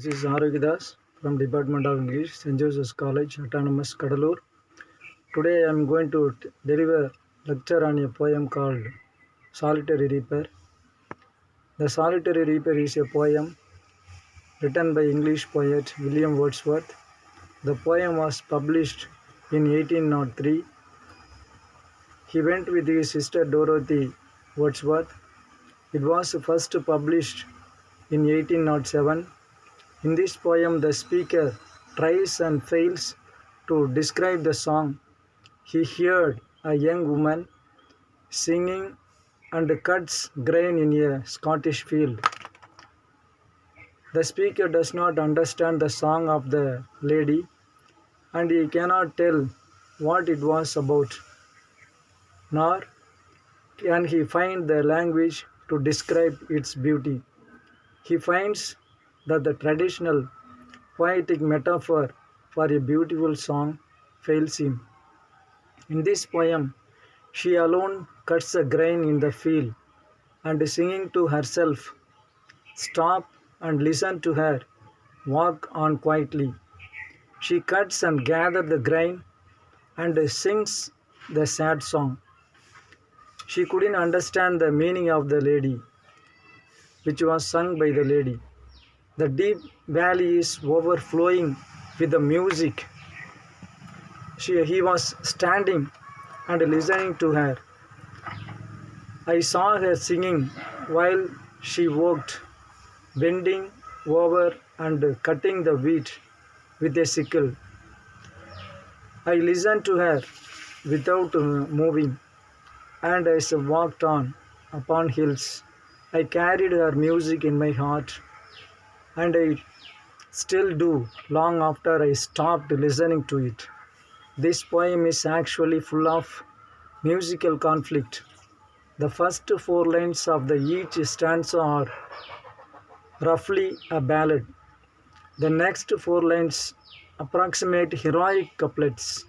This is Arogidas from Department of English, St. Joseph's College, Autonomous, Kadalur. Today I am going to deliver lecture on a poem called Solitary Reaper. The Solitary Reaper is a poem written by English poet William Wordsworth. The poem was published in 1803. He went with his sister Dorothy Wordsworth. It was first published in 1807. In this poem, the speaker tries and fails to describe the song. He heard a young woman singing and cuts grain in a Scottish field. The speaker does not understand the song of the lady, and he cannot tell what it was about, nor can he find the language to describe its beauty. He finds that the traditional poetic metaphor for a beautiful song fails him. In this poem, she alone cuts a grain in the field, and singing to herself, "Stop and listen to her, walk on quietly." She cuts and gathers the grain and sings the sad song. She couldn't understand the meaning of the lady, which was sung by the lady. The deep valley is overflowing with the music. He was standing and listening to her. I saw her singing while she walked, bending over and cutting the wheat with a sickle. I listened to her without moving, and as I walked on upon hills, I carried her music in my heart, and I still do long after I stopped listening to it. This poem is actually full of musical conflict. The first four lines of each stanza are roughly a ballad. The next four lines approximate heroic couplets.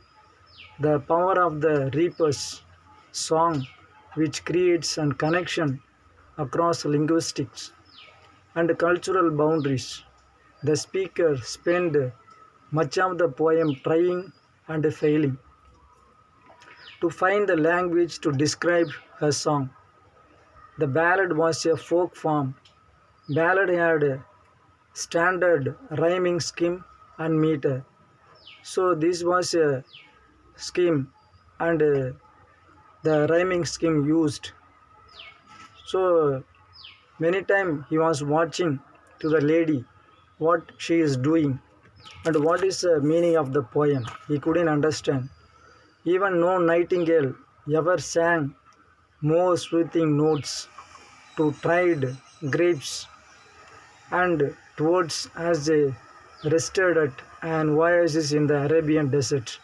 The power of the reaper's song, which creates a connection across linguistics and cultural boundaries. The speaker spent much of the poem trying and failing to find the language to describe her song. The ballad was a folk form. Ballad had a standard rhyming scheme and meter. So this was a scheme, and the rhyming scheme used. So many times he was watching to the lady what she is doing and what is the meaning of the poem. He couldn't understand. Even no nightingale ever sang more soothing notes to tried grapes and towards as they rested at an oasis in the Arabian desert.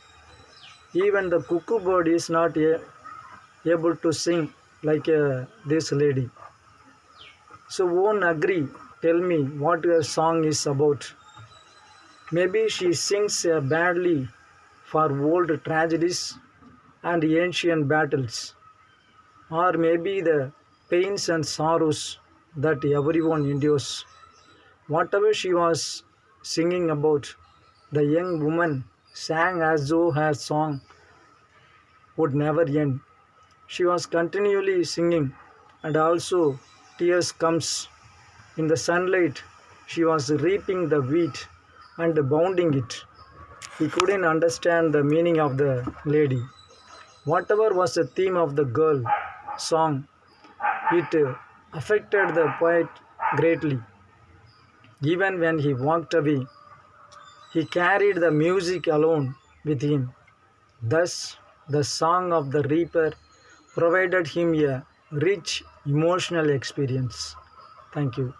Even the cuckoo bird is not able to sing like this lady. So won't agree, tell me what your song is about. Maybe she sings badly for old tragedies and ancient battles, or maybe the pains and sorrows that everyone endures. Whatever she was singing about, the young woman sang as though her song would never end. She was continually singing, and also tears comes. In the sunlight, she was reaping the wheat and bounding it. He couldn't understand the meaning of the lady. Whatever was the theme of the girl song, it affected the poet greatly. Even when he walked away, he carried the music alone with him. Thus, the song of the reaper provided him a rich emotional experience. Thank you.